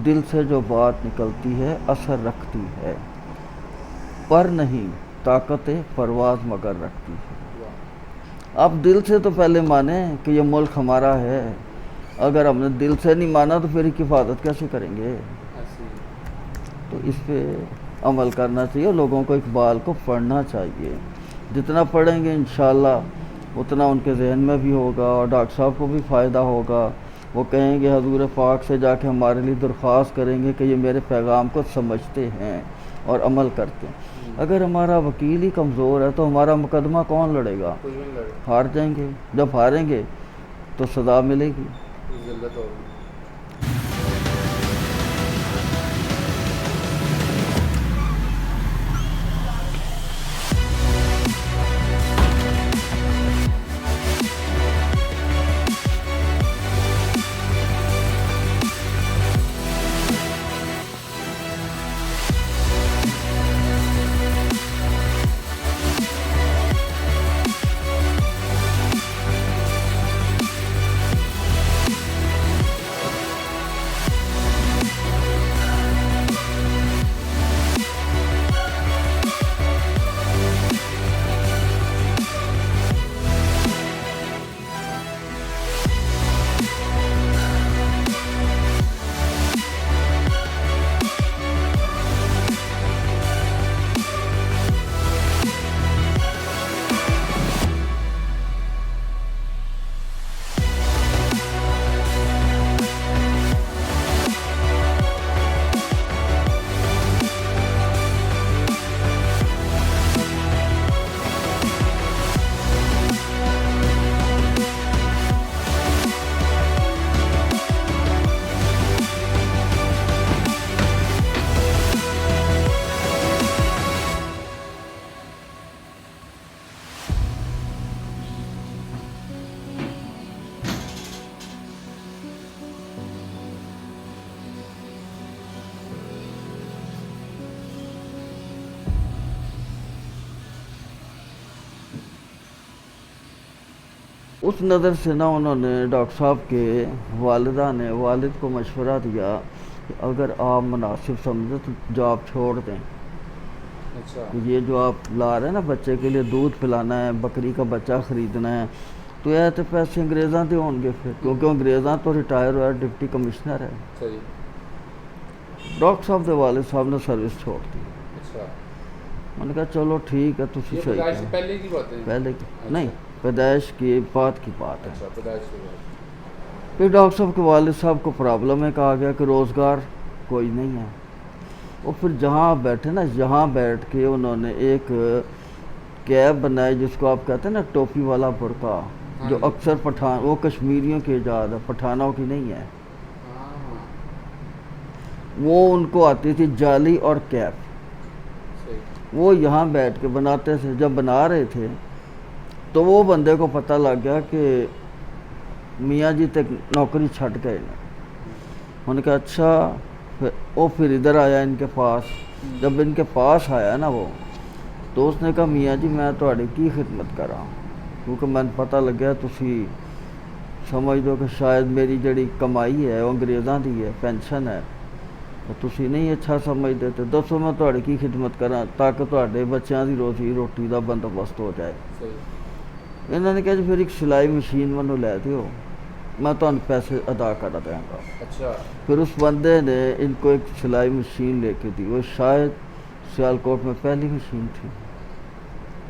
دل سے جو بات نکلتی ہے اثر رکھتی ہے، پر نہیں طاقت پرواز مگر رکھتی ہے۔ آپ دل سے تو پہلے مانیں کہ یہ ملک ہمارا ہے، اگر ہم نے دل سے نہیں مانا تو پھر اس کی حفاظت کیسے کریں گے؟ تو اس پہ عمل کرنا چاہیے، لوگوں کو اقبال کو پڑھنا چاہیے، جتنا پڑھیں گے انشاءاللہ اتنا ان کے ذہن میں بھی ہوگا اور ڈاکٹر صاحب کو بھی فائدہ ہوگا۔ وہ کہیں گے حضور پاک سے جا کے ہمارے لیے درخواست کریں گے کہ یہ میرے پیغام کو سمجھتے ہیں اور عمل کرتے ہیں۔ اگر ہمارا وکیل ہی کمزور ہے تو ہمارا مقدمہ کون لڑے گا؟ ہار جائیں گے، جب ہاریں گے تو سزا ملے گی۔ ذلت ہوگی۔ اس نظر سے نہ انہوں نے ڈاکٹر صاحب کے والدہ نے والد کو مشورہ دیا کہ اگر آپ مناسب سمجھیں تو جاب چھوڑ دیں، اچھا یہ جو آپ لا رہے ہیں نا بچے کے لیے دودھ پلانا ہے، بکری کا بچہ خریدنا ہے، تو یہ تو پیسے انگریزاں دے ہوں گے پھر، کیونکہ انگریزاں تو ریٹائر ہوا ہے، ڈپٹی کمشنر ہے۔ صحیح۔ ڈاکٹر صاحب کے والد صاحب نے سروس چھوڑ دی۔ اچھا، میں نے کہا چلو ٹھیک ہے، تو یہ صحیح پیدائش سے ہے، پہلے کی بات ہے؟ پہلے کی نہیں، پیدائش کی بعد کی بات ہے۔ اچھا، پیدائش کے بعد۔ پھر ڈاکٹر صاحب کے والد صاحب کو پرابلم ہے، کہا گیا کہ روزگار کوئی نہیں ہے۔ اور پھر جہاں بیٹھے نا، یہاں بیٹھ کے انہوں نے ایک کیب بنائی جس کو آپ کہتے ہیں نا ٹوپی والا برقع، جو اکثر پٹھان، وہ کشمیریوں کی ایجاد ہے، پٹھانوں کی نہیں ہے، ہاں، وہ ان کو آتی تھی جالی اور کیپ، صحیح۔ وہ یہاں بیٹھ کے بناتے تھے۔ جب بنا رہے تھے تو وہ بندے کو پتہ لگ گیا کہ میاں جی تک نوکری چھٹ گئے نا۔ انہوں نے کہا اچھا، وہ پھر ادھر آیا ان کے پاس۔ جب ان کے پاس آیا نا وہ، تو اس نے کہا میاں جی میں تہاڈی کی خدمت کراں، کیونکہ میں نے پتہ لگیا تسی سمجھ دو کہ شاید میری جڑی کمائی ہے وہ انگریزاں دی ہے، پینشن ہے، تو تسی نہیں اچھا سمجھ دیتے، دسو میں تہاڈی کی خدمت کراں تاکہ تہاڈے بچیاں دی روزی روٹی دا بندوبست ہو جائے۔ صحیح۔ انہوں نے کہا جی پھر ایک سلائی مشین مینوں لے دیو، میں تہاڈے پیسے ادا کر دیں گا۔ اچھا، پھر اس بندے نے ان کو ایک سلائی مشین لے کے دی، وہ شاید سیالکوٹ میں پہلی مشین تھی،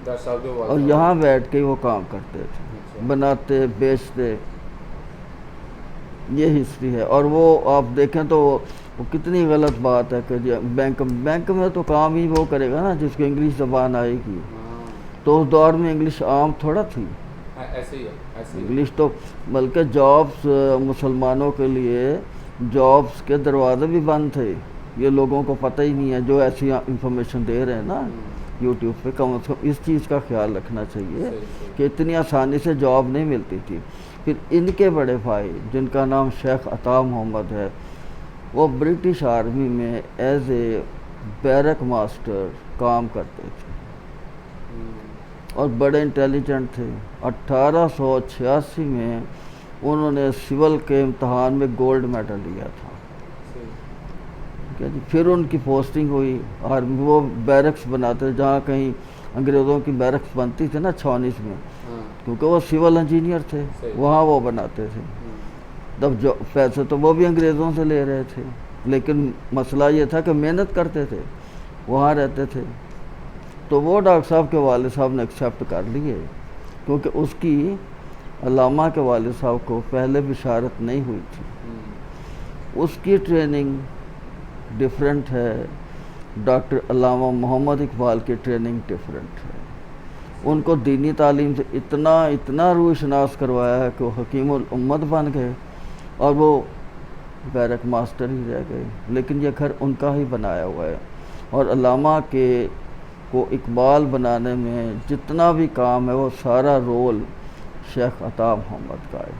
ڈاکٹر صاحب کے اور یہاں بیٹھ کے وہ کام کرتے تھے، بناتے بیچتے۔ یہ ہسٹری ہے۔ اور وہ آپ دیکھیں تو وہ کتنی غلط بات ہے کہ بینک میں تو کام ہی وہ کرے گا نا جس کو انگلش زبان آئے گی، تو اس دور میں انگلش عام تھوڑا تھی، ایسے ہی ہے، ایسے ہی۔ انگلش تو بلکہ جابس مسلمانوں کے لیے جابس کے دروازے بھی بند تھے، یہ لوگوں کو پتہ ہی نہیں ہے جو ایسی انفارمیشن دے رہے ہیں نا یوٹیوب پہ، کم از کم اس چیز کا خیال رکھنا چاہیے کہ اتنی آسانی سے جاب نہیں ملتی تھی۔ پھر ان کے بڑے بھائی جن کا نام شیخ عطا محمد ہے، وہ برٹش آرمی میں ایز اے بیرک ماسٹر کام کرتے تھے اور بڑے انٹیلیجنٹ تھے۔ 1886 میں انہوں نے سول کے امتحان میں گولڈ میڈل لیا تھا، ٹھیک ہے جی. پھر ان کی پوسٹنگ ہوئی اور وہ بیرکس بناتے جہاں کہیں انگریزوں کی بیرکس بنتی تھی نا چھاؤنیز میں, ہاں کیونکہ وہ سول انجینئر تھے, صحیح. وہاں وہ بناتے تھے. تب جو پیسے تو وہ بھی انگریزوں سے لے رہے تھے, لیکن مسئلہ یہ تھا کہ محنت کرتے تھے, وہاں رہتے تھے. تو وہ ڈاکٹر صاحب کے والد صاحب نے ایکسیپٹ کر لیے, کیونکہ اس کی علامہ کے والد صاحب کو پہلے بشارت نہیں ہوئی تھی. اس کی ٹریننگ ڈیفرنٹ ہے, ڈاکٹر علامہ محمد اقبال کی ٹریننگ ڈیفرنٹ ہے. ان کو دینی تعلیم سے اتنا روح شناس کروایا ہے کہ وہ حکیم الامت بن گئے, اور وہ بیرک ماسٹر ہی رہ گئے, لیکن یہ گھر ان کا ہی بنایا ہوا ہے. اور علامہ کے کو اقبال بنانے میں جتنا بھی کام ہے وہ سارا رول شیخ عطا محمد کا ہے,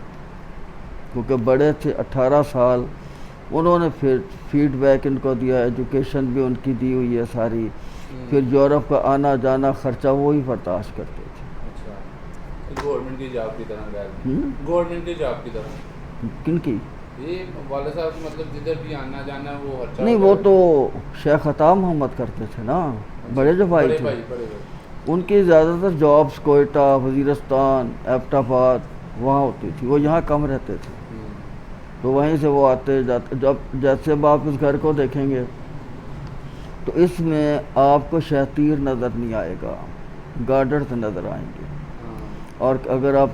کیونکہ بڑے تھے 18 سال, انہوں نے پھر فیڈ بیک ان کو دیا, ایجوکیشن بھی ان کی دی ہوئی ہے ساری. پھر یورپ کا آنا جانا خرچہ وہی برداشت کرتے تھے. اچھا, گورنمنٹ کی جاب کی طرح گئے, گورنمنٹ کی جاب کی طرح. کن کی؟ یہ والد صاحب مطلب جدھر بھی آنا جانا وہ خرچہ نہیں, وہ تو شیخ عطا محمد کرتے تھے نا, بڑے جو بھائی تھے. ان کی زیادہ تر جابس کوئٹہ, وزیرستان, ایبٹ آباد وہاں ہوتی تھی, وہ یہاں کم رہتے تھے. تو وہیں سے وہ آتے جاتے. جب جیسے اب آپ اس گھر کو دیکھیں گے تو اس میں آپ کو شہتیر نظر نہیں آئے گا, گارڈرز نظر آئیں گے. اور اگر آپ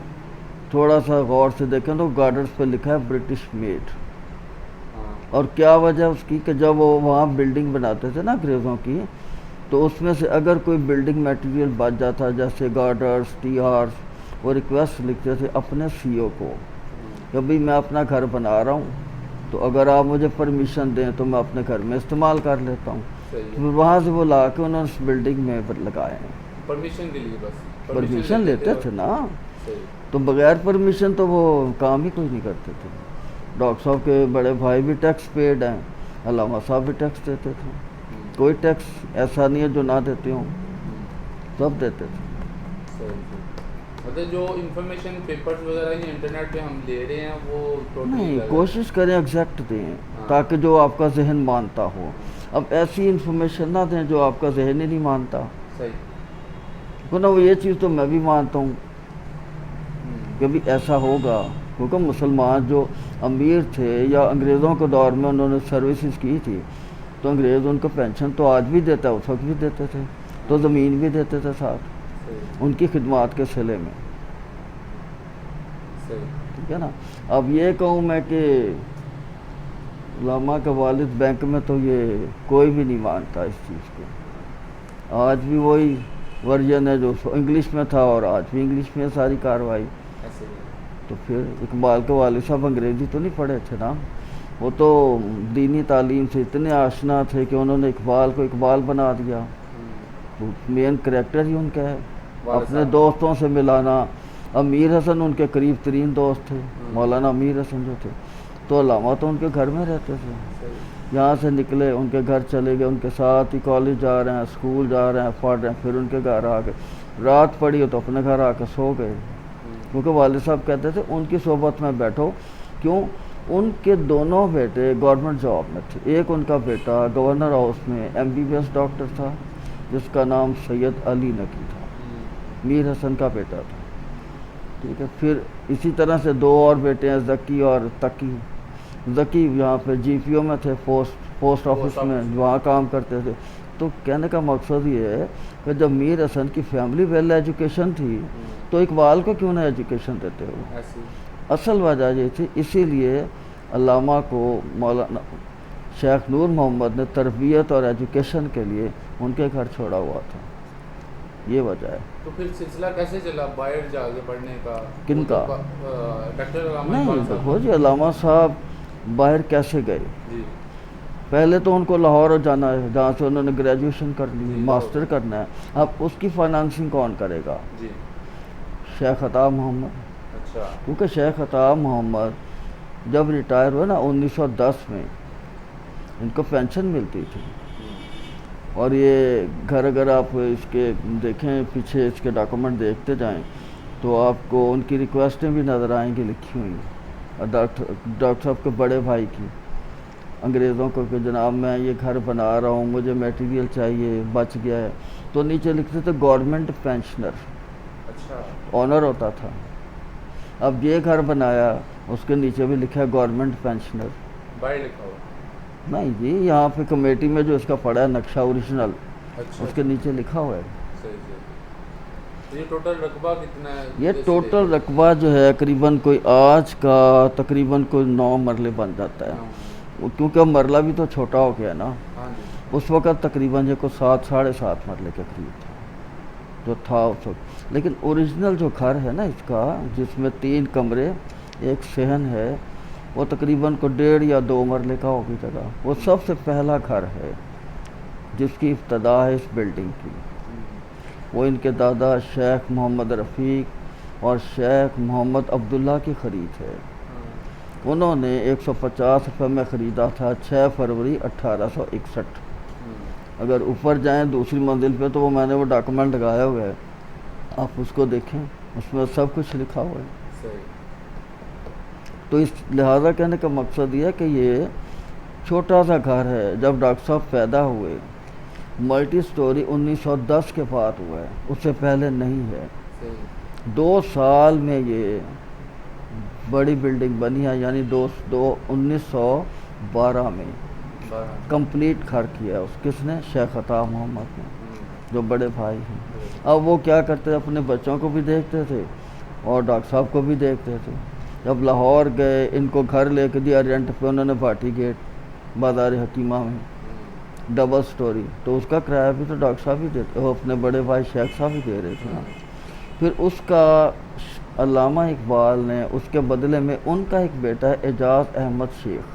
تھوڑا سا غور سے دیکھیں تو گارڈرز پہ لکھا ہے برٹش میڈ. اور کیا وجہ اس کی کہ جب وہ وہاں بلڈنگ بناتے تھے نا انگریزوں کی, تو اس میں سے اگر کوئی بلڈنگ میٹیریل بچ جاتا جیسے گارڈرز, ٹی آرز, وہ ریکویسٹ لکھتے تھے اپنے سی او کو کہ بھئی میں اپنا گھر بنا رہا ہوں, تو اگر آپ مجھے پرمیشن دیں تو میں اپنے گھر میں استعمال کر لیتا ہوں. پھر وہاں سے وہ لا کے انہوں نے اس بلڈنگ میں لگائے ہیں. پرمیشن کے لیے بس پرمیشن لیتے تھے نا, تو بغیر پرمیشن تو وہ کام ہی کوئی نہیں کرتے تھے. ڈاکٹر صاحب کے بڑے بھائی بھی ٹیکس پیڈ ہیں, علامہ صاحب بھی ٹیکس دیتے تھے. کوئی ٹیکس ایسا نہیں ہے جو نہ دیتے ہوں, سب دیتے تھے. مطلب جو انفارمیشن پیپرز وغیرہ یہ انٹرنیٹ پہ ہم لے رہے ہیں وہ نہیں, کوشش کریں ایگزیکٹ دیں تاکہ جو آپ کا ذہن مانتا ہو. اب ایسی انفارمیشن نہ دیں جو آپ کا ذہن ہی نہیں مانتا. نا وہ یہ چیز تو میں بھی مانتا ہوں کہ بھی ایسا ہوگا, کیونکہ مسلمان جو امیر تھے یا انگریزوں کے دور میں انہوں نے سروسز کی تھی, تو انگریز ان کو پینشن تو آج بھی دیتا ہے, اس وقت بھی دیتے تھے, تو زمین بھی دیتے تھے ساتھ ان کی خدمات کے صلے میں. ٹھیک ہے نا. اب یہ کہوں میں کہ علامہ کا والد بینک میں, تو یہ کوئی بھی نہیں مانتا اس چیز کو. آج بھی وہی ورژن ہے جو انگلش میں تھا, اور آج بھی انگلش میں ساری کارروائی. تو پھر اقبال کے والد صاحب انگریزی تو نہیں پڑھے تھے نا, وہ تو دینی تعلیم سے اتنے آشنا تھے کہ انہوں نے اقبال کو اقبال بنا دیا. تو مین کریکٹر ہی ان کا ہے, اپنے دوستوں سے ملانا. امیر حسن ان کے قریب ترین دوست تھے, مولانا امیر حسن جو تھے, تو علامہ تو ان کے گھر میں رہتے تھے. یہاں سے نکلے ان کے گھر چلے گئے, ان کے ساتھ ہی کالج جا رہے ہیں, اسکول جا رہے ہیں, پڑھ رہے ہیں, پھر ان کے گھر آ گئے. رات پڑی ہو تو اپنے گھر آ کے سو گئے, کیونکہ والد صاحب کہتے تھے ان کی صحبت میں بیٹھو. کیوں؟ ان کے دونوں بیٹے گورنمنٹ جاب میں تھے. ایک ان کا بیٹا گورنر ہاؤس میں MBBS ڈاکٹر تھا جس کا نام سید علی نقی تھا, میر حسن کا بیٹا تھا. ٹھیک ہے. پھر اسی طرح سے دو اور بیٹے ہیں, ذکی اور تقی. ذکی یہاں پہ GPO میں تھے, پوسٹ آفس میں وہاں کام کرتے تھے. تو کہنے کا مقصد یہ ہے کہ جب میر حسن کی فیملی ویل ایجوکیشن تھی تو اقبال کو کیوں نہ ایجوکیشن دیتے ہو. اصل وجہ یہ تھی, اسی لیے علامہ کو مولانا شیخ نور محمد نے تربیت اور ایجوکیشن کے لیے ان کے گھر چھوڑا ہوا تھا. یہ وجہ ہے. تو پھر سلسلہ کیسے چلا باہر جا کے پڑھنے کا؟ کن کا؟ ڈاکٹر علامہ نہیں اقبال دیکھو جی, علامہ صاحب باہر کیسے گئے. پہلے تو ان کو لاہور جانا ہے جہاں سے انہوں نے گریجویشن کرنی ہے, ماسٹر کرنا ہے. اب اس کی فائنانسنگ کون کرے گا؟ شیخ عطا محمد. اچھا. کیونکہ شیخ عطا محمد جب ریٹائر ہوئے نا 1910 میں, ان کو پینشن ملتی تھی. اور یہ گھر اگر آپ اس کے دیکھیں پیچھے اس کے ڈاکومنٹ دیکھتے جائیں تو آپ کو ان کی ریکویسٹیں بھی نظر آئیں گی لکھی ہوئی, اور ڈاکٹر صاحب کے بڑے بھائی کی. انگریزوں کو کہ جناب میں یہ گھر بنا رہا ہوں، مجھے میٹیریل چاہیے، بچ گیا ہے، تو نیچے لکھتے تھے گورنمنٹ پینشنر، اچھا آنر ہوتا تھا۔ اب یہ گھر بنایا، اس کے نیچے بھی لکھا ہے گورنمنٹ پینشنر۔ بائی لکھا ہوا؟ نہیں جی، یہاں پہ کمیٹی میں جو اس کا پڑا ہے نقشہ اوریجنل، اچھا اس کے نیچے لکھا ہوا ہے۔ صحیح صحیح۔ یہ ٹوٹل رقبہ کتنا ہے؟ یہ ٹوٹل رقبہ جو ہے قریباً کوئی آج کا تقریباً کوئی 9 مرلے بن جاتا ہے، کیونکہ اب مرلہ بھی تو چھوٹا ہو گیا نا۔ ہاں جی۔ اس وقت تقریباً یہ کوئی 7 ساڑھے 7 مرلے کے قریب تھا جو تھا اس وقت، لیکن اوریجنل جو گھر ہے نا اس کا، جس میں 3 کمرے 1 صحن ہے، وہ تقریباً کو 1.5 یا 2 مرلے کا ہوگی جگہ۔ وہ سب سے پہلا گھر ہے جس کی ابتدا ہے اس بلڈنگ کی۔ وہ ان کے دادا شیخ محمد رفیق اور شیخ محمد عبداللہ کی خرید ہے۔ انہوں نے 150 روپے میں خریدا تھا 6 فروری 1861۔ اگر اوپر جائیں دوسری منزل پہ تو وہ میں نے وہ ڈاکومنٹ لگایا ہوا ہے، آپ اس کو دیکھیں، اس میں سب کچھ لکھا ہوا ہے۔ صحیح۔ تو اس لہٰذا کہنے کا مقصد یہ ہے کہ یہ چھوٹا سا گھر ہے۔ جب ڈاکٹر صاحب پیدا ہوئے، ملٹی سٹوری 1910 کے بعد ہوا ہے، اس سے پہلے نہیں ہے۔ صحیح۔ 2 سال میں یہ بڑی بلڈنگ بنی ہے، یعنی 1912 میں کمپلیٹ گھر کیا اس کس نے؟ شیخ عطا محمد نے، جو بڑے بھائی ہیں۔ اب وہ کیا کرتے تھے، اپنے بچوں کو بھی دیکھتے تھے اور ڈاکٹر صاحب کو بھی دیکھتے تھے۔ جب لاہور گئے، ان کو گھر لے کے دیا رینٹ پہ انہوں نے، بھاٹی گیٹ بازار حکیمہ میں، ڈبل سٹوری، تو اس کا کرایہ بھی تو ڈاکٹر صاحب ہی دیتے، وہ اپنے بڑے بھائی شیخ صاحب ہی دے رہے تھے نا۔ پھر اس کا علامہ اقبال نے اس کے بدلے میں ان کا ایک بیٹا ہے اعجاز احمد شیخ،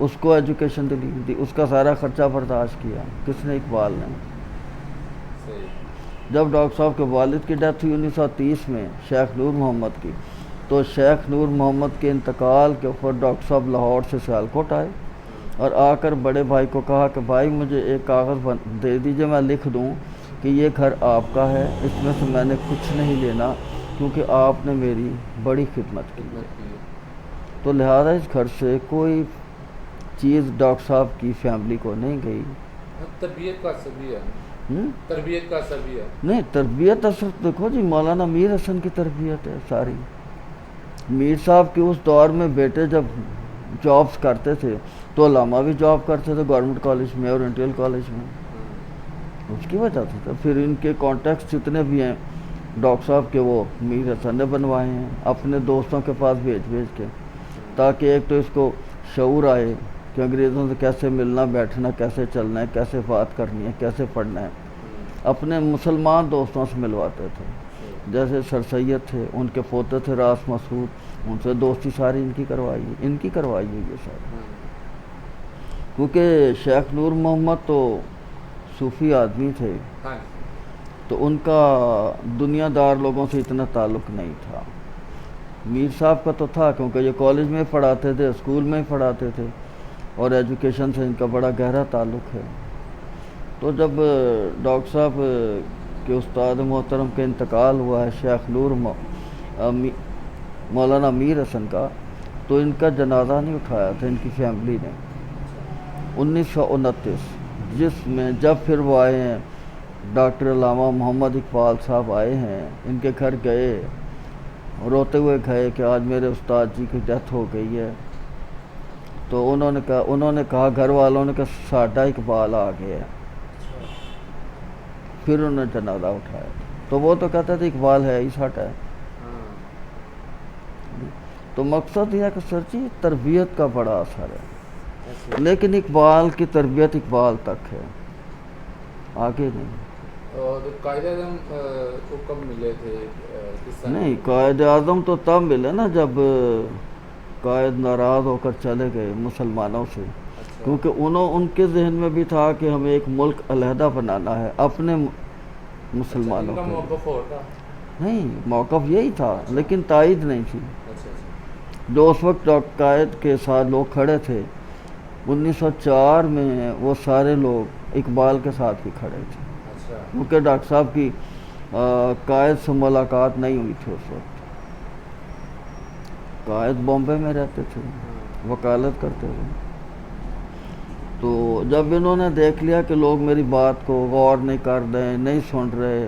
اس کو ایجوکیشن دلی دی، اس کا سارا خرچہ برداشت کیا۔ کس نے؟ اقبال نے۔ جب ڈاکٹر صاحب کے والد کی ڈیتھ ہوئی 1930 میں، شیخ نور محمد کی، تو شیخ نور محمد کے انتقال کے اوپر ڈاکٹر صاحب لاہور سے سیالکوٹ آئے اور آ کر بڑے بھائی کو کہا کہ بھائی مجھے ایک کاغذ دے دیجئے، میں لکھ دوں کہ یہ گھر آپ کا ہے، اس میں سے میں نے کچھ نہیں لینا کیونکہ آپ نے میری بڑی خدمت کی ہے۔ تو لہذا اس گھر سے کوئی چیز ڈاکٹر صاحب کی فیملی کو نہیں گئی۔ تربیت کا اثر بھی ہے، تربیت کا اثر بھی ہے۔ نہیں، تربیت اثر دیکھو جی، مولانا میر حسن کی تربیت ہے ساری۔ میر صاحب کے اس دور میں بیٹے جب جابس کرتے تھے تو علامہ بھی جاب کرتے تھے گورنمنٹ کالج میں اور انٹیریل کالج میں، اس کی وجہ سے پھر ان کے کانٹیکٹس جتنے بھی ہیں ڈاکٹر صاحب کے، وہ میر حسن نے بنوائے ہیں اپنے دوستوں کے پاس بھیج کے، تاکہ ایک تو اس کو شعور آئے کہ انگریزوں سے کیسے ملنا بیٹھنا، کیسے چلنا ہے، کیسے بات کرنی ہے، کیسے پڑھنا ہے۔ اپنے مسلمان دوستوں سے ملواتے تھے، جیسے سر سید تھے، ان کے پوتے تھے راس مسعود، ان سے دوستی ساری ان کی کروائی ہوئی ہے ساری۔ کیونکہ شیخ نور محمد تو صوفی آدمی تھے، تو ان کا دنیا دار لوگوں سے اتنا تعلق نہیں تھا۔ میر صاحب کا تو تھا، کیونکہ یہ کالج میں پڑھاتے تھے، اسکول میں پڑھاتے تھے اور ایجوکیشن سے ان کا بڑا گہرا تعلق ہے۔ تو جب ڈاکٹر صاحب کے استاد محترم کا انتقال ہوا ہے شیخ نور مولانا میر حسن کا، تو ان کا جنازہ نہیں اٹھایا تھا ان کی فیملی نے 1929، جس میں جب پھر وہ آئے ہیں ڈاکٹر علامہ محمد اقبال صاحب آئے ہیں، ان کے گھر گئے، روتے ہوئے گئے کہ آج میرے استاد جی کی ڈیتھ ہو گئی ہے۔ تو انہوں نے کہا گھر والوں نے کہ ساڈا اقبال آ گیا ہے، پھر انہوں نے جنازہ اٹھایا۔ تو وہ تو کہتے تھے اقبال ہے ہی ساڈا ہے۔ تو مقصد یہ ہے کہ سر جی تربیت کا بڑا اثر ہے، لیکن اقبال کی تربیت اقبال تک ہے، آگے نہیں۔ اور قائد اعظم کو کب ملے تھے؟ نہیں، قائد اعظم تو تب ملے نا جب قائد ناراض ہو کر چلے گئے مسلمانوں سے، کیونکہ ان کے ذہن میں بھی تھا کہ ہمیں ایک ملک علیحدہ بنانا ہے اپنے مسلمانوں کا کے۔ موقف اور تھا؟ نہیں، موقف یہی تھا لیکن تائید نہیں تھی۔ جو اس وقت قائد کے ساتھ لوگ کھڑے تھے 1904 میں، وہ سارے لوگ اقبال کے ساتھ بھی کھڑے تھے، کیونکہ ڈاکٹر صاحب کی قائد سے ملاقات نہیں ہوئی تھی اس وقت۔ قائد بامبے میں رہتے تھے، وکالت کرتے تھے۔ تو جب انہوں نے دیکھ لیا کہ لوگ میری بات کو غور نہیں کر رہے، نہیں سن رہے،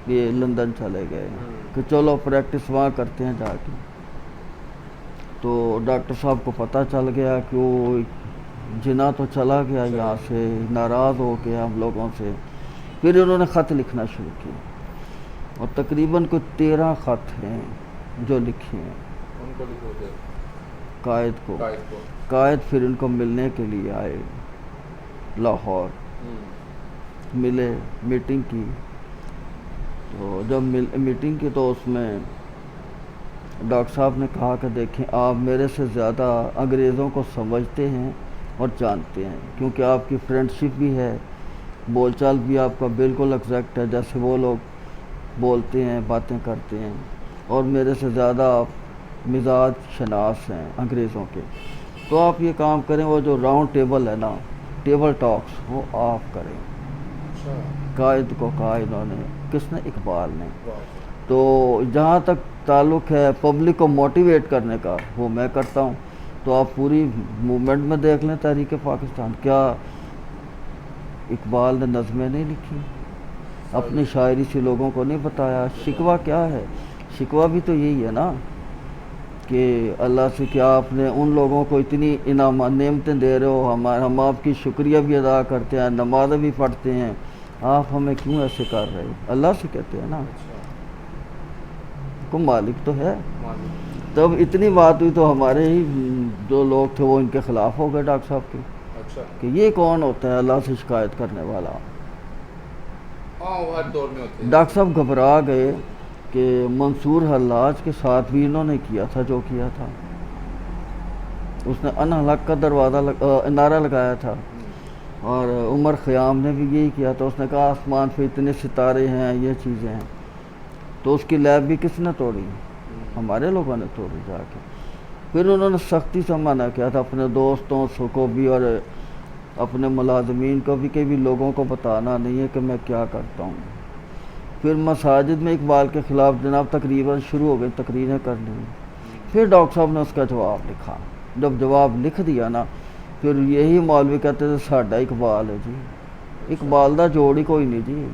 یہ لندن چلے گئے کہ چلو پریکٹس وہاں کرتے ہیں جا کے. تو ڈاکٹر صاحب کو پتہ چل گیا کہ وہ جنا تو چلا گیا یہاں سے، ناراض ہو گیا ہم لوگوں سے. پھر انہوں نے خط لکھنا شروع کیا اور تقریباً کوئی 13 خط ہیں جو لکھے ہیں ان کو لکھو گے قائد کو. قائد کو. قائد پھر ان کو ملنے کے لیے آئے لاہور، ملے، میٹنگ کی. تو جب میٹنگ کی تو اس میں ڈاکٹر صاحب نے کہا کہ دیکھیں آپ میرے سے زیادہ انگریزوں کو سمجھتے ہیں اور جانتے ہیں، کیونکہ آپ کی فرینڈ شپ بھی ہے، بول چال بھی آپ کا بالکل ایگزیکٹ ہے جیسے وہ لوگ بولتے ہیں، باتیں کرتے ہیں، اور میرے سے زیادہ آپ مزاج شناس ہیں انگریزوں کے. تو آپ یہ کام کریں، وہ جو راؤنڈ ٹیبل ہے نا، ٹیبل ٹاکس، وہ آپ کریں. قائد کو کہا انہوں نے. کس نے؟ اقبال نے. تو جہاں تک تعلق ہے پبلک کو موٹیویٹ کرنے کا، وہ میں کرتا ہوں. تو آپ پوری موومنٹ میں دیکھ لیں تحریک پاکستان، کیا اقبال نے نظمیں نہیں لکھی؟ اپنی شاعری سے لوگوں کو نہیں بتایا؟ شکوہ کیا ہے؟ شکوہ بھی تو یہی ہے نا کہ اللہ سے کیا آپ نے ان لوگوں کو اتنی انعامات نعمتیں دے رہے ہو، ہم آپ کی شکریہ بھی ادا کرتے ہیں، نمازیں بھی پڑھتے ہیں، آپ ہمیں کیوں ایسے کر رہے ہو؟ اللہ سے کہتے ہیں نا، کو مالک تو ہے. تب اتنی بات ہوئی تو ہمارے ہی جو لوگ تھے وہ ان کے خلاف ہو گئے ڈاکٹر صاحب کے، کہ یہ کون ہوتا ہے اللہ سے شکایت کرنے والا. ہر دور میں ہوتے ہیں. ڈاکٹر صاحب گھبرا گئے کہ منصور حلاج کے ساتھ بھی انہوں نے کیا تھا جو کیا تھا. اس نے انحلق کا دروازہ نعرہ لگایا تھا، اور عمر خیام نے بھی یہی کیا تھا. اس نے کہا آسمان پہ اتنے ستارے ہیں، یہ چیزیں ہیں. تو اس کی لیب بھی کس نے توڑی؟ ہمارے لوگوں نے توڑی جا کے. پھر انہوں نے سختی سے منع کیا تھا اپنے دوستوں کو بھی اور اپنے ملازمین کو بھی کہ بھی لوگوں کو بتانا نہیں ہے کہ میں کیا کرتا ہوں. پھر مساجد میں اقبال کے خلاف جناب تقریباً شروع ہو گئی تقریریں کرنی. پھر ڈاکٹر صاحب نے اس کا جواب لکھا. جب جواب لکھ دیا نا، پھر یہی مولوی کہتے تھے ساڈا اقبال ہے جی، اقبال دا جوڑ ہی کوئی نہیں جی،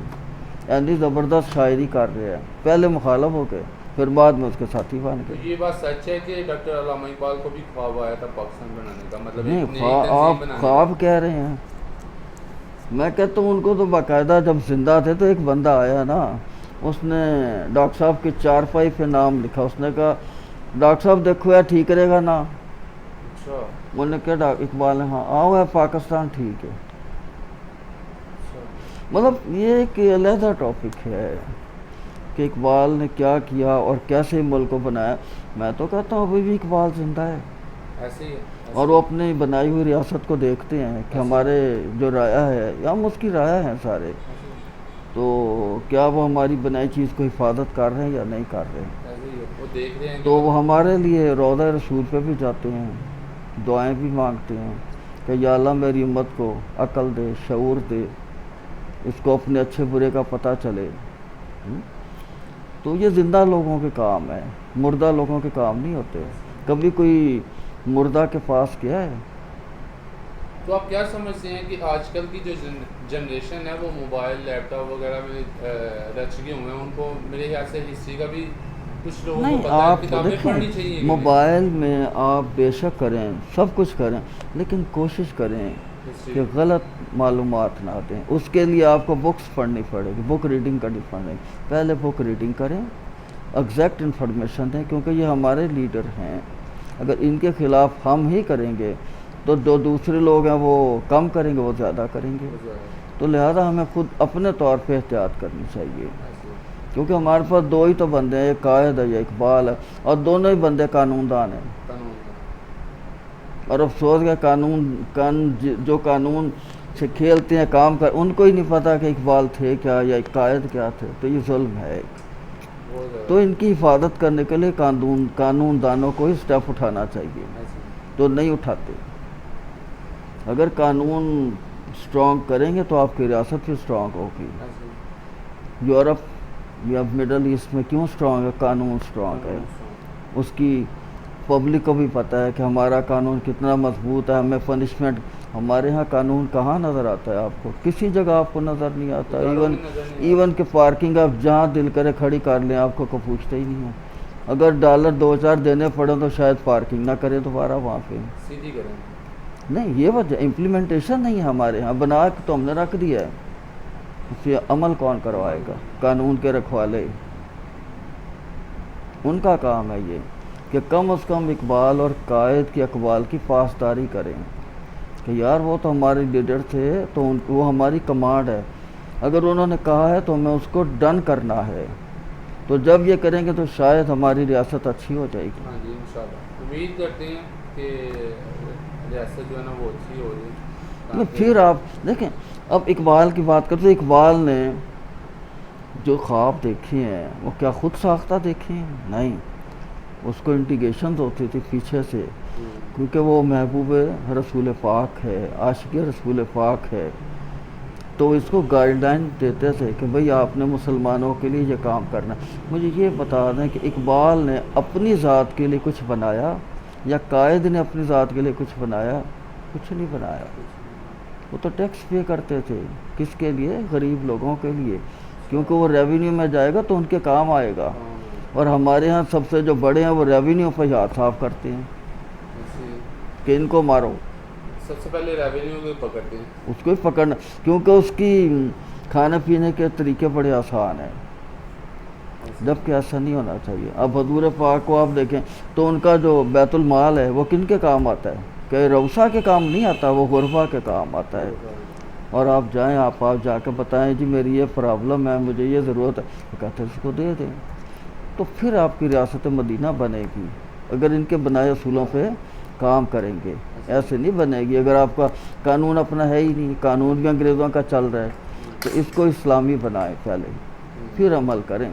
ایسی زبردست شاعری کر رہے ہیں. پہلے مخالف ہو گئے، پھر بعد میں اس کے ساتھی بن گئے. یہ بات سچ ہے کہ ڈاکٹر علامہ اقبال کو بھی خواب آیا تھا پاکستان بنانے کا؟ مطلب نہیں، آپ خواب کہہ رہے ہیں. میں کہتا ہوں ان کو تو باقاعدہ جب زندہ تھے تو ایک بندہ آیا نا، اس نے ڈاکٹر صاحب کے چارپائی پہ نام لکھا. اس نے کہا ڈاکٹر صاحب دیکھو یار ٹھیک رہے گا نا؟ انہوں نے کہا اقبال نے ہاں آؤ ہے پاکستان ٹھیک ہے. مطلب یہ ایک علیحدہ ٹاپک ہے کہ اقبال نے کیا کیا اور کیسے ملک کو بنایا. میں تو کہتا ہوں ابھی بھی اقبال زندہ ہے، ایسے ہی ہے. اور وہ اپنی بنائی ہوئی ریاست کو دیکھتے ہیں کہ ہمارے جو رایا ہے، یا ہم اس کی رایا ہیں سارے، تو کیا وہ ہماری بنائی چیز کو حفاظت کر رہے ہیں یا نہیں کر رہے ہیں. وہ دیکھ رہے ہیں تو وہ ہمارے لیے روضہ رسول پہ بھی جاتے ہیں، دعائیں بھی مانگتے ہیں کہ یا اللہ میری امت کو عقل دے، شعور دے، اس کو اپنے اچھے برے کا پتہ چلے. تو یہ زندہ لوگوں کے کام ہے، مردہ لوگوں کے کام نہیں ہوتے. کبھی کوئی مردہ کے پاس کیا ہے؟ تو آپ کیا سمجھتے ہیں کہ آج کل کی جو جنریشن ہے وہ موبائل لیپ ٹاپ وغیرہ میں رچ گئے ہوئے ہیں؟ ان کو میرے خیال سے ہسٹری کا بھی کچھ لوگوں کو پتہ ہے، کتابیں پڑھنی چاہیے. موبائل میں آپ بے شک کریں، سب کچھ کریں، لیکن کوشش کریں کہ غلط معلومات نہ دیں. اس کے لیے آپ کو بکس پڑھنی پڑے گی، بک ریڈنگ کرنی پڑے گی. پہلے بک ریڈنگ کریں، ایگزیکٹ انفارمیشن دیں، کیونکہ یہ ہمارے لیڈر ہیں. اگر ان کے خلاف ہم ہی کریں گے تو جو دوسرے لوگ ہیں وہ کم کریں گے، وہ زیادہ کریں گے. تو لہذا ہمیں خود اپنے طور پہ احتیاط کرنی چاہیے، کیونکہ ہمارے پاس دو ہی تو بندے ہیں، ایک قائد ہے یا اقبال ہے، اور دونوں ہی بندے قانون دان ہیں. اور افسوس کا جو قانون سے کھیلتے ہیں کام کر، ان کو ہی نہیں پتہ کہ اقبال تھے کیا یا قائد کیا تھے. تو یہ ظلم ہے. تو ان کی حفاظت کرنے کے لیے قانون دانوں کو ہی اسٹیپ اٹھانا چاہیے، تو نہیں اٹھاتے. اگر قانون اسٹرانگ کریں گے تو آپ کی ریاست بھی اسٹرانگ ہوگی. یورپ یا مڈل ایسٹ میں کیوں اسٹرانگ ہے؟ قانون اسٹرانگ ہے. اس کی پبلک کو بھی پتہ ہے کہ ہمارا قانون کتنا مضبوط ہے، ہمیں پنشمنٹ، ہمارے ہاں قانون کہاں نظر آتا ہے آپ کو؟ کسی جگہ آپ کو نظر نہیں آتا، ایون کہ پارکنگ آپ جہاں دل کرے کھڑی کر لیں، آپ کو کوئی پوچھتے ہی نہیں ہے۔ اگر ڈالر 2-4 دینے پڑیں تو شاید پارکنگ نہ کریں دوبارہ وہاں پہ، سیدھی کریں۔ نہیں یہ وجہ امپلیمنٹیشن نہیں ہے ہمارے ہاں، بنا کے تو ہم نے رکھ دیا ہے، اس پہ عمل کون کروائے گا؟ قانون کے رکھوالے، ان کا کام ہے یہ کہ کم از کم اقبال اور قائد کی اقوال کی پاسداری کریں کہ یار وہ تو ہمارے لیڈر تھے، تو وہ ہماری کمانڈ ہے، اگر انہوں نے کہا ہے تو ہمیں اس کو ڈن کرنا ہے، تو جب یہ کریں گے تو شاید ہماری ریاست اچھی ہو جائے گی۔ ہاں جی انشاءاللہ امید کرتے ہیں کہ ریاست جو ہے نا وہ اچھی ہو جائے۔ پھر آپ دیکھیں، اب اقبال کی بات کرتے، اقبال نے جو خواب دیکھے ہیں وہ کیا خود ساختہ دیکھے ہیں؟ نہیں، اس کو انٹیگیشنز ہوتی تھی پیچھے سے، کیونکہ وہ محبوب رسول پاک ہے، عاشق رسول پاک ہے، تو اس کو گائیڈ لائن دیتے تھے کہ بھئی آپ نے مسلمانوں کے لیے یہ کام کرنا ہے۔ مجھے یہ بتا دیں کہ اقبال نے اپنی ذات کے لیے کچھ بنایا یا قائد نے اپنی ذات کے لیے کچھ بنایا؟ کچھ نہیں بنایا۔ وہ تو ٹیکس پے کرتے تھے، کس کے لیے؟ غریب لوگوں کے لیے، کیونکہ وہ ریونیو میں جائے گا تو ان کے کام آئے گا، اور ہمارے ہاں سب سے جو بڑے ہیں وہ ریونیو پہ ہاتھ صاف کرتے ہیں کہ ان کو مارو، سب سے پہلے ریونیو کو پکڑتے ہیں، اس کو ہی پکڑنا، کیونکہ اس کی کھانے پینے کے طریقے بڑے آسان ہیں، جبکہ ایسا نہیں ہونا چاہیے۔ اب حضور پاک کو آپ دیکھیں تو ان کا جو بیت المال ہے وہ کن کے کام آتا ہے؟ کہ روسا کے کام نہیں آتا، وہ غربا کے کام آتا ہے۔ اور آپ جائیں، آپ جا کے بتائیں جی میری یہ پرابلم ہے، مجھے یہ ضرورت ہے، وہ کہتے ہیں اس کو دے دیں، تو پھر آپ کی ریاست مدینہ بنے گی اگر ان کے بنائے اصولوں پہ کام کریں گے، ایسے نہیں بنے گی۔ اگر آپ کا قانون اپنا ہے ہی نہیں، قانون بھی انگریزوں کا چل رہا ہے، تو اس کو اسلامی بنائیں پہلے، پھر عمل کریں،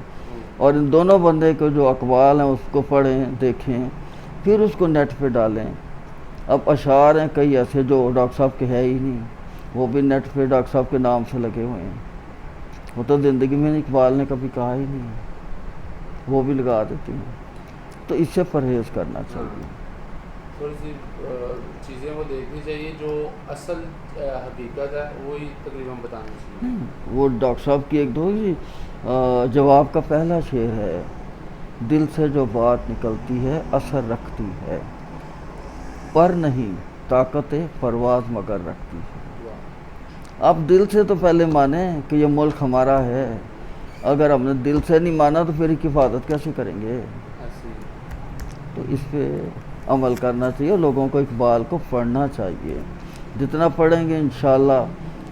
اور ان دونوں بندے کے جو اقوال ہیں اس کو پڑھیں، دیکھیں، پھر اس کو نیٹ پہ ڈالیں۔ اب اشعار ہیں کئی ایسے جو ڈاکٹر صاحب کے ہے ہی نہیں، وہ بھی نیٹ پہ ڈاکٹر صاحب کے نام سے لگے ہوئے ہیں، وہ تو زندگی میں اقبال نے کبھی کہا ہی نہیں، وہ بھی لگا دیتی ہیں، تو اس سے پرہیز کرنا چاہیے۔ تھوڑی سی چیزیں وہ دیکھنی چاہیے جو اصل حقیقت ہے وہی تقریباً بتانی چاہیے۔ وہ ڈاکٹر صاحب کی ایک دو جواب کا پہلا شعر ہے، دل سے جو بات نکلتی ہے اثر رکھتی ہے، پر نہیں طاقت پرواز مگر رکھتی ہے۔ اب دل سے تو پہلے مانیں کہ یہ ملک ہمارا ہے، اگر ہم نے دل سے نہیں مانا تو پھر حفاظت کیسے کریں گے؟ تو اس پہ عمل کرنا چاہیے، لوگوں کو اقبال کو پڑھنا چاہیے، جتنا پڑھیں گے انشاءاللہ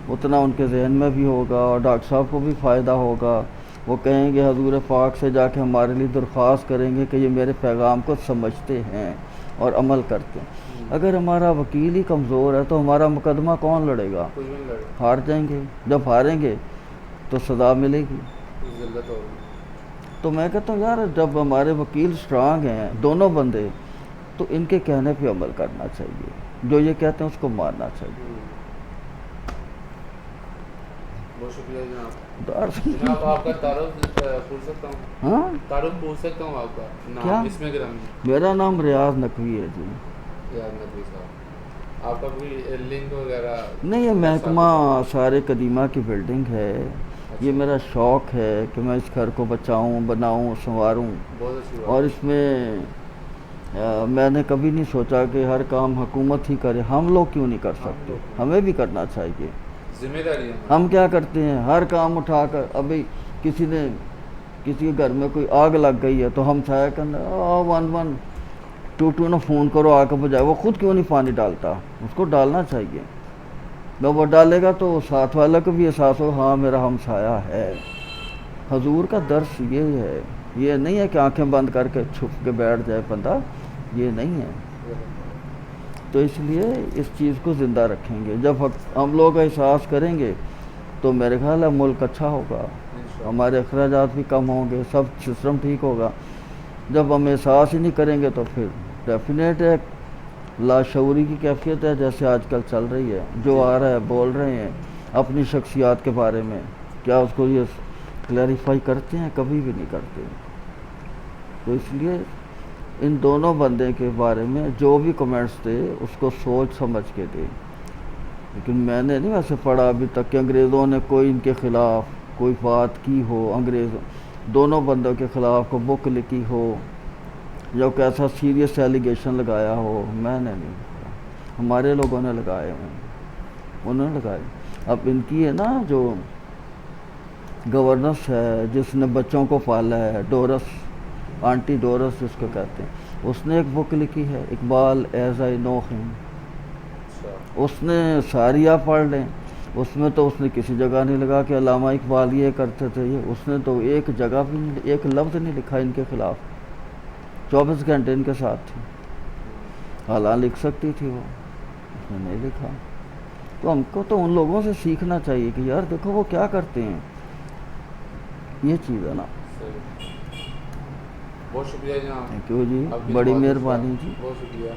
اتنا ان کے ذہن میں بھی ہوگا، اور ڈاکٹر صاحب کو بھی فائدہ ہوگا، وہ کہیں گے حضور پاک سے جا کے ہمارے لیے درخواست کریں گے کہ یہ میرے پیغام کو سمجھتے ہیں اور عمل کرتے ہیں۔ اگر ہمارا وکیل ہی کمزور ہے تو ہمارا مقدمہ کون لڑے گا؟ ہار جائیں گے، جب ہاریں گے تو سزا ملے گی۔ تو میں کہتا ہوں یار جب ہمارے وکیل سٹرانگ ہیں دونوں بندے، تو ان کے کہنے پہ عمل کرنا چاہیے، جو یہ کہتے ہیں اس کو ماننا چاہیے۔ بہت شکریہ جناب۔ جناب آپ کا تعارف پوچھ سکتا ہوں؟ ہاں تعارف پوچھ سکتا ہوں آپ کا کیا؟ نام اس میں گرامی؟ میرا نام ریاض نقوی ہے جی۔ ریاض نقوی صاحب، آپ کا کوئی لنک وغیرہ؟ نہیں، یہ محکمہ آثار قدیمہ کی بلڈنگ ہے، یہ میرا شوق ہے کہ میں اس گھر کو بچاؤں، بناؤں، سنواروں، بہت اچھی بات۔ اور اس میں میں نے کبھی نہیں سوچا کہ ہر کام حکومت ہی کرے، ہم لوگ کیوں نہیں کر سکتے؟ ہمیں بھی کرنا چاہیے۔ ذمہ داری ہے۔ ہم کیا کرتے ہیں، ہر کام اٹھا کر، ابھی کسی کے گھر میں کوئی آگ لگ گئی ہے تو ہم سایہ کرنا 112 نہ فون کرو آ کے بجائے، وہ خود کیوں نہیں پانی ڈالتا؟ اس کو ڈالنا چاہیے، جب وہ ڈالے گا تو ساتھ والا کو بھی احساس ہو ہاں میرا ہمسایہ ہے۔ حضور کا درس یہ ہے، یہ نہیں ہے کہ آنکھیں بند کر کے چھپ کے بیٹھ جائے بندہ، یہ نہیں ہے۔ تو اس لیے اس چیز کو زندہ رکھیں گے، جب ہم لوگ احساس کریں گے تو میرے خیال ہے ملک اچھا ہوگا، ہمارے اخراجات بھی کم ہوں گے، سب سسٹم ٹھیک ہوگا۔ جب ہم احساس ہی نہیں کریں گے تو پھر ڈیفینیٹ ہے لاشعوری کی کیفیت ہے جیسے آج کل چل رہی ہے، جو آ رہا ہے بول رہے ہیں اپنی شخصیات کے بارے میں، کیا اس کو یہ کلیریفائی کرتے ہیں؟ کبھی بھی نہیں کرتے۔ تو اس لیے ان دونوں بندے کے بارے میں جو بھی کمنٹس تھے اس کو سوچ سمجھ کے دے. لیکن میں نے نہیں ویسے پڑھا ابھی تک کہ انگریزوں نے کوئی ان کے خلاف کوئی بات کی ہو، انگریزوں دونوں بندوں کے خلاف کوئی بک لکھی ہو یا کوئی ایسا سیریس ایلیگیشن لگایا ہو. میں نے نہیں پڑھا، ہمارے لوگوں نے لگائے ہیں، انہوں نے لگائے. اب ان کی ہے نا جو گورننس ہے جس نے بچوں کو پالا ہے، ڈورس، آنٹی ڈورس جس کو کہتے ہیں، اس نے ایک بک لکھی ہے اقبال ایز آئی نو ہم. اس نے ساری آپ پڑھ لیں، اس میں تو اس نے کسی جگہ نہیں لگا کہ علامہ اقبال یہ کرتے تھے، یہ اس نے تو ایک جگہ بھی نہیں، ایک لفظ نہیں لکھا ان کے خلاف. 24 گھنٹے ان کے ساتھ تھی، حالانکہ لکھ سکتی تھی وہ، اس نے نہیں لکھا. تو ہم کو تو ان لوگوں سے سیکھنا چاہیے کہ یار دیکھو وہ کیا کرتے ہیں، یہ چیز ہے نا. بہت شکریہ جناب. تھینک یو جی، بڑی مہربانی جی. بہت شکریہ.